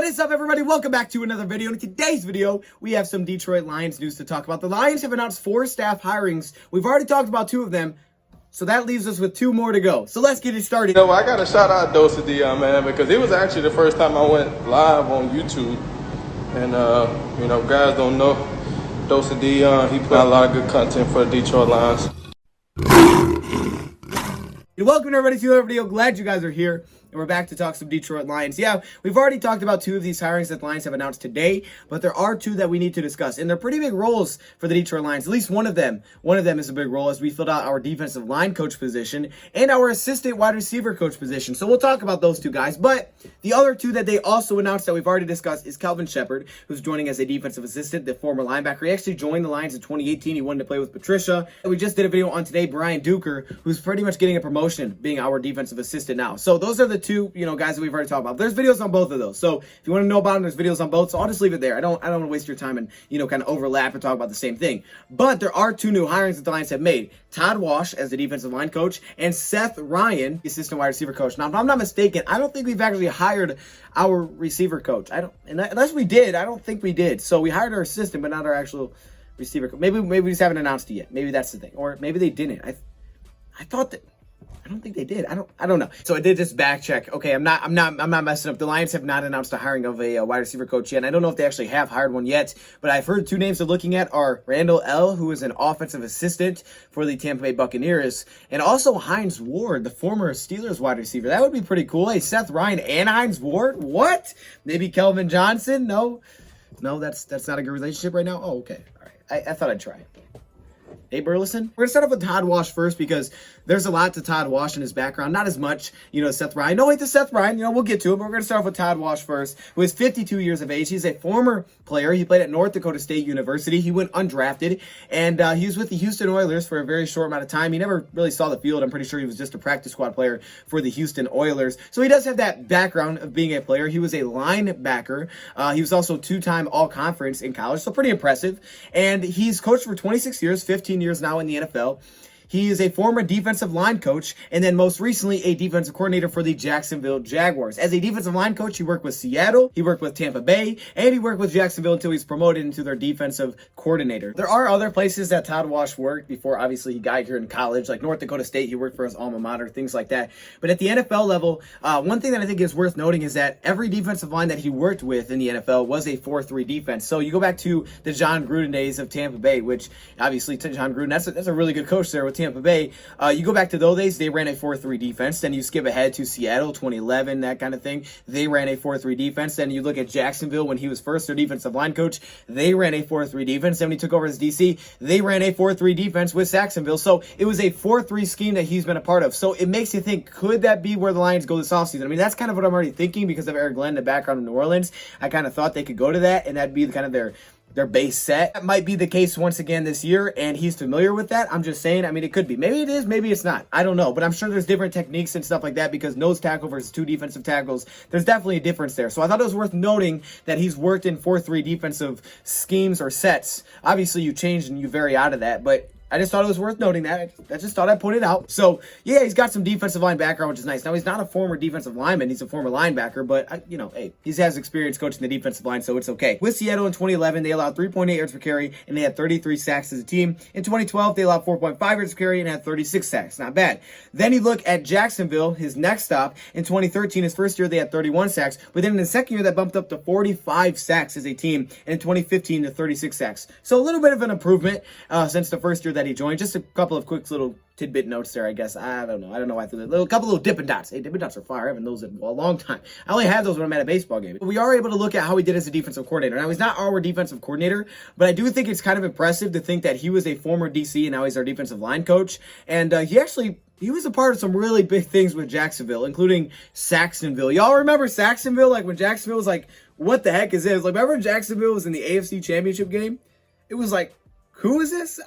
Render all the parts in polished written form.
What is up, everybody? Welcome back to another video. In today's video, we have some Detroit Lions news to talk about. The Lions have announced 4 staff hirings. We've already talked about 2 of them, so that leaves us with 2 more to go. So let's get it started. You know, I got to shout out DoseOfDion, man, because it was actually the first time I went live on YouTube. And, you know, guys don't know DoseOfDion. He put out a lot of good content for the Detroit Lions. Welcome everybody to another video. Glad you guys are here. And we're back to talk some Detroit Lions. Yeah, we've already talked about 2 of these hirings that the Lions have announced today, but there are 2 that we need to discuss. And they're pretty big roles for the Detroit Lions. At least one of them. One of them is a big role as we filled out our defensive line coach position and our assistant wide receiver coach position. So we'll talk about those 2 guys. But the other 2 that they also announced that we've already discussed is Kelvin Shepard, who's joining as a defensive assistant, the former linebacker. He actually joined the Lions in 2018. He wanted to play with Patricia. We just did a video on today, Brian Duker, who's pretty much getting a promotion, being our defensive assistant now. So those are the 2, guys that we've already talked about. There's videos on both of those. So if you want to know about them, there's videos on both. So I'll just leave it there. I don't want to waste your time and, kind of overlap and talk about the same thing. But there are 2 new hirings that the Lions have made. Todd Wash as the defensive line coach and Seth Ryan, the assistant wide receiver coach. Now, if I'm not mistaken, I don't think we've actually hired our receiver coach. Unless we did, I don't think we did. So we hired our assistant, but not our actual receiver coach. Maybe we just haven't announced it yet. Maybe that's the thing. Or maybe they didn't. I thought that. I don't think they did. I don't know. So I did just back check. Okay, I'm not messing up. The Lions have not announced the hiring of a wide receiver coach yet. And I don't know if they actually have hired one yet, but I've heard 2 names they're looking at are Randall L., who is an offensive assistant for the Tampa Bay Buccaneers, and also Hines Ward, the former Steelers wide receiver. That would be pretty cool. Hey, Seth Ryan and Hines Ward? What? Maybe Kelvin Johnson? No, that's not a good relationship right now. Oh, okay. All right. I thought I'd try. Hey, Burleson. We're going to start off with Todd Wash first because there's a lot to Todd Wash in his background. Not as much, Seth Ryan. No, wait to Seth Ryan. We'll get to it, but we're going to start off with Todd Wash first, who is 52 years of age. He's a former player. He played at North Dakota State University. He went undrafted, and he was with the Houston Oilers for a very short amount of time. He never really saw the field. I'm pretty sure he was just a practice squad player for the Houston Oilers. So he does have that background of being a player. He was a linebacker. He was also 2-time All-Conference in college, so pretty impressive. And he's coached for 26 years, 15 years now in the NFL. He is a former defensive line coach, and then most recently a defensive coordinator for the Jacksonville Jaguars. As a defensive line coach, he worked with Seattle, he worked with Tampa Bay, and he worked with Jacksonville until he's promoted into their defensive coordinator. There are other places that Todd Wash worked before, obviously, he got here in college, like North Dakota State. He worked for his alma mater, things like that. But at the NFL level, one thing that I think is worth noting is that every defensive line that he worked with in the NFL was a 4-3 defense. So you go back to the John Gruden days of Tampa Bay, which obviously John Gruden, that's a really good coach there with Tampa Bay. You go back to those days, they ran a 4-3 defense. Then you skip ahead to Seattle, 2011, that kind of thing. They ran a 4-3 defense. Then you look at Jacksonville when he was first their defensive line coach. They ran a 4-3 defense. Then when he took over as DC, they ran a 4-3 defense with Jacksonville. So it was a 4-3 scheme that he's been a part of. So it makes you think, could that be where the Lions go this offseason? I mean, that's kind of what I'm already thinking because of Eric Glenn, the background in New Orleans. I kind of thought they could go to that, and that'd be kind of their base set. That might be the case once again this year, and he's familiar with that. I'm just saying, I mean, it could be. Maybe it is, maybe it's not. I don't know, but I'm sure there's different techniques and stuff like that because nose tackle versus 2 defensive tackles, there's definitely a difference there. So I thought it was worth noting that he's worked in 4-3 defensive schemes or sets. Obviously, you change and you vary out of that, but I just thought it was worth noting that. I just thought I'd point it out. So, yeah, he's got some defensive line background, which is nice. Now, he's not a former defensive lineman. He's a former linebacker, but, hey, he has experience coaching the defensive line, so it's okay. With Seattle in 2011, they allowed 3.8 yards per carry, and they had 33 sacks as a team. In 2012, they allowed 4.5 yards per carry and had 36 sacks. Not bad. Then you look at Jacksonville, his next stop. In 2013, his first year, they had 31 sacks, but then in the second year, that bumped up to 45 sacks as a team, and in 2015 to 36 sacks. So a little bit of an improvement since the first year that he joined. Just a couple of quick little tidbit notes there, I guess. I don't know why I threw that. Couple little Dippin' Dots. Hey, Dippin' Dots are fire. I haven't those in a long time. I only had those when I'm at a baseball game. We are able to look at how he did as a defensive coordinator. Now, he's not our defensive coordinator, but I do think it's kind of impressive to think that he was a former DC and now he's our defensive line coach. And he was a part of some really big things with Jacksonville, including Saxonville. Y'all remember Saxonville? Like when Jacksonville was like, what the heck is this? Like, remember Jacksonville was in the AFC Championship game? It was like, who is this?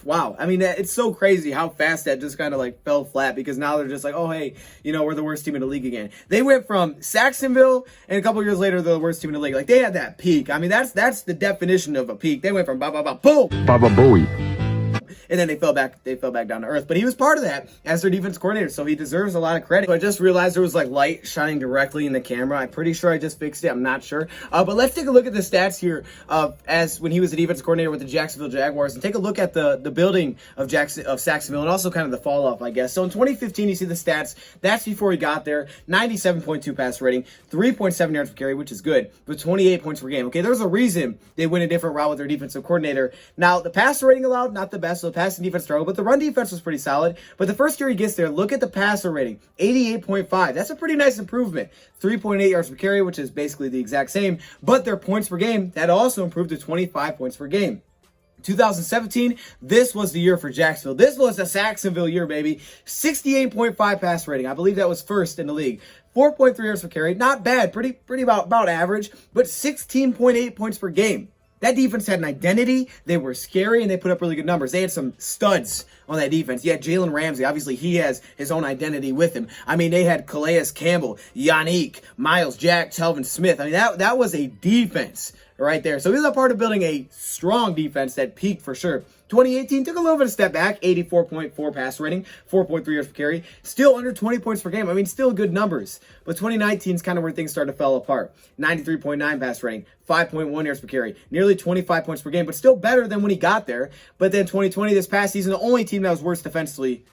Wow. I mean, it's so crazy how fast that just kind of like fell flat because now they're just like, oh, hey, we're the worst team in the league again. They went from Saxonville and a couple years later, they're the worst team in the league. Like they had that peak. I mean, that's the definition of a peak. They went from boom. Baba Booey. and then they fell back down to earth. But he was part of that as their defense coordinator, so he deserves a lot of credit. So I just realized there was like light shining directly in the camera. I'm pretty sure I just fixed it. I'm not sure. But let's take a look at the stats here as when he was the defense coordinator with the Jacksonville Jaguars, and take a look at the building of Saxonville, and also kind of the fall off, I guess. So in 2015, you see the stats. That's before he got there. 97.2 pass rating, 3.7 yards per carry, which is good, but 28 points per game. Okay, there's a reason they went a different route with their defensive coordinator. Now, the passer rating allowed, not the best, so the passing defense struggled, but the run defense was pretty solid. But the first year he gets there, look at the passer rating, 88.5. That's a pretty nice improvement. 3.8 yards per carry, which is basically the exact same, but their points per game, that also improved to 25 points per game. 2017, this was the year for Jacksonville. This was the Saxonville year, baby. 68.5 pass rating. I believe that was first in the league. 4.3 yards per carry. Not bad. Pretty about average, but 16.8 points per game. That defense had an identity. They were scary, and they put up really good numbers. They had some studs on that defense. You had Jalen Ramsey. Obviously, he has his own identity with him. I mean, they had Calais Campbell, Yannick, Miles Jack, Telvin Smith. I mean, that was a defense right there. So he was a part of building a strong defense that peaked for sure. 2018 took a little bit of a step back, 84.4 pass rating, 4.3 yards per carry, still under 20 points per game. I mean, still good numbers. But 2019 is kind of where things started to fall apart. 93.9 pass rating, 5.1 yards per carry, nearly 25 points per game, but still better than when he got there. But then 2020, this past season, the only team that was worse defensively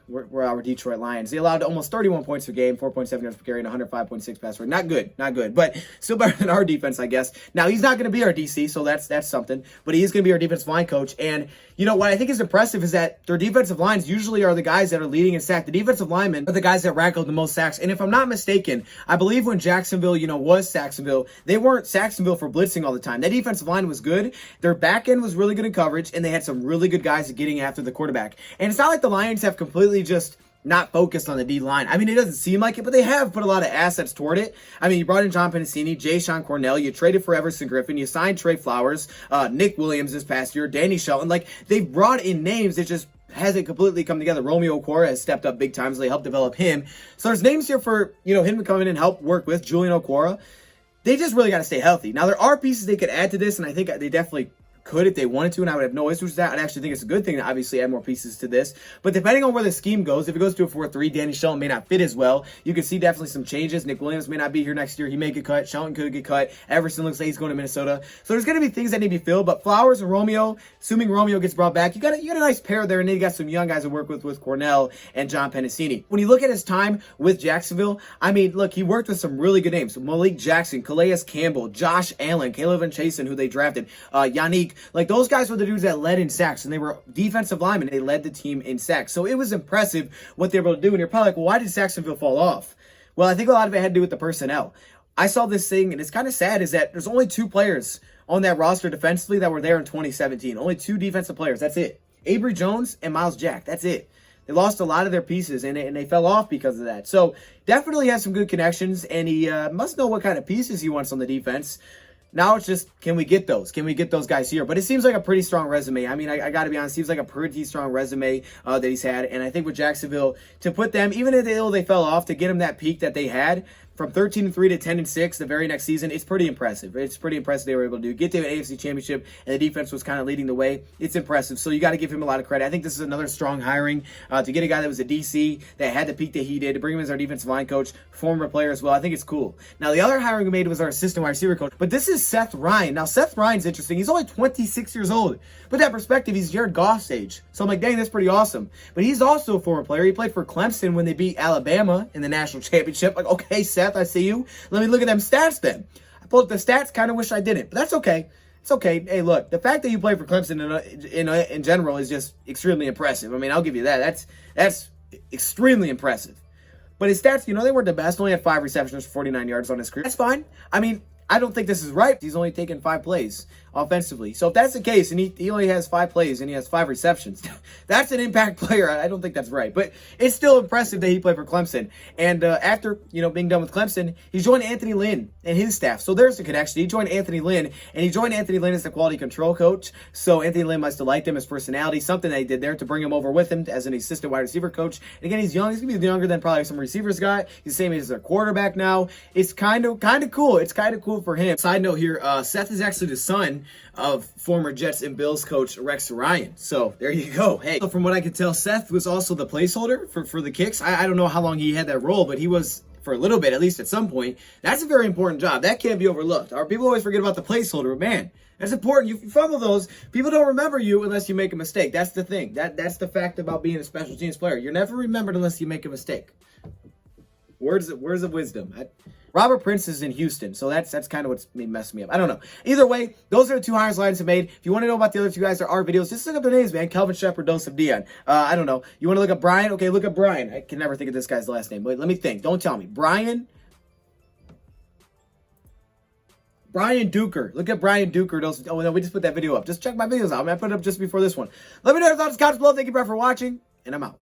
were our Detroit Lions. They allowed almost 31 points per game, 4.7 yards per carry, and 105.6 pass rate. Not good, but still better than our defense, I guess. Now, he's not going to be our DC, so that's something, but he is going to be our defensive line coach. And, you know, what I think is impressive is that their defensive lines usually are the guys that are leading in sack. The defensive linemen are the guys that rack up the most sacks. And if I'm not mistaken, I believe when Jacksonville, was Saxonville, they weren't Saxonville for blitzing all the time. That defensive line was good. Their back end was really good in coverage, and they had some really good guys at getting after the quarterback. And it's not like the Lions have completely just not focused on the D-line. I mean, it doesn't seem like it, but they have put a lot of assets toward it. I mean, you brought in John Pennicini, Jay Sean Cornell, you traded for Everson Griffin, you signed Trey Flowers, Nick Williams this past year, Danny Shelton. Like, they've brought in names that just hasn't completely come together. Romeo Okora has stepped up big time, so they helped develop him. So there's names here for, him to come in and help work with, Julian Okora. They just really got to stay healthy. Now, there are pieces they could add to this, and I think they definitely could if they wanted to, and I would have no issues with that. I'd actually think it's a good thing to obviously add more pieces to this. But depending on where the scheme goes, if it goes to a 4-3, Danny Shelton may not fit as well. You can see definitely some changes. Nick Williams may not be here next year. He may get cut. Shelton could get cut. Everson looks like he's going to Minnesota. So there's going to be things that need to be filled. But Flowers and Romeo, assuming Romeo gets brought back, you got a nice pair there, and then you got some young guys to work with Cornell and John Pennicini. When you look at his time with Jacksonville, I mean, look, he worked with some really good names. Malik Jackson, Calais Campbell, Josh Allen, Caleb and Chasen, who they drafted, Yannick. Like, those guys were the dudes that led in sacks, and they were defensive linemen. They led the team in sacks. So it was impressive what they were able to do. And you're probably like, well, why did Saxonville fall off? Well, I think a lot of it had to do with the personnel. I saw this thing, and it's kind of sad, is that there's only 2 players on that roster defensively that were there in 2017. Only 2 defensive players. That's it. Avery Jones and Miles Jack. That's it. They lost a lot of their pieces, and they fell off because of that. So definitely has some good connections, and he must know what kind of pieces he wants on the defense. Now it's just, can we get those? Can we get those guys here? But it seems like a pretty strong resume. I mean, I got to be honest, it seems like a pretty strong resume that he's had. And I think with Jacksonville, to put them, even if they fell off, to get them that peak that they had, from 13-3 to 10-6 the very next season, it's pretty impressive. It's pretty impressive they were able to do. Get to an AFC Championship, and the defense was kind of leading the way. It's impressive. So you got to give him a lot of credit. I think this is another strong hiring to get a guy that was a DC, that had the peak that he did, to bring him as our defensive line coach, former player as well. I think it's cool. Now, the other hiring we made was our assistant wide receiver coach, but this is Seth Ryan. Now, Seth Ryan's interesting. He's only 26 years old. Put that perspective, he's Jared Goff's age. So I'm like, dang, that's pretty awesome. But he's also a former player. He played for Clemson when they beat Alabama in the national championship. Like, okay, Seth, I see you. Let me look at them stats then. I pulled up the stats, kind of wish I didn't, but that's okay. It's okay. Hey, look, the fact that you play for Clemson in general is just extremely impressive. I mean, I'll give you that. That's extremely impressive. But his stats, they weren't the best. Only had 5 receptions for 49 yards on his career. That's fine. I mean, I don't think this is right. He's only taken 5 plays offensively. So if that's the case, and he only has 5 plays and he has 5 receptions, that's an impact player. I don't think that's right. But it's still impressive that he played for Clemson. And after, being done with Clemson, he joined Anthony Lynn and his staff. So there's the connection. He joined Anthony Lynn, and he joined Anthony Lynn as the quality control coach. So Anthony Lynn must have liked him, his personality, something that he did there to bring him over with him as an assistant wide receiver coach. And again, he's young. He's going to be younger than probably some receivers got. He's the same age as their quarterback now. It's kind of cool. It's kind of cool move for him. Side note here, Seth is actually the son of former Jets and Bills coach Rex Ryan. So there you go. Hey, so from what I could tell, Seth was also the placeholder for the kicks. I don't know how long he had that role, but he was for a little bit, at least at some point. That's a very important job. That can't be overlooked. Our people always forget about the placeholder, but man, that's important. You fumble those, people don't remember you unless you make a mistake. That's the thing. That's the fact about being a special teams player. You're never remembered unless you make a mistake. Words of wisdom. Robert Prince is in Houston, so that's kind of what's messed me up. I don't know. Either way, those are the 2 hires Lions have made. If you want to know about the other 2 guys, there are videos. Just look up their names, man. Kelvin Shepard, DoseOfDion. I don't know. You want to look up Brian? Okay, look up Brian. I can never think of this guy's last name. Wait, let me think. Don't tell me. Brian Duker. Look at Brian Duker. Oh, no, we just put that video up. Just check my videos out. I put it up just before this one. Let me know your thoughts, comments below. Thank you, bro, for watching, and I'm out.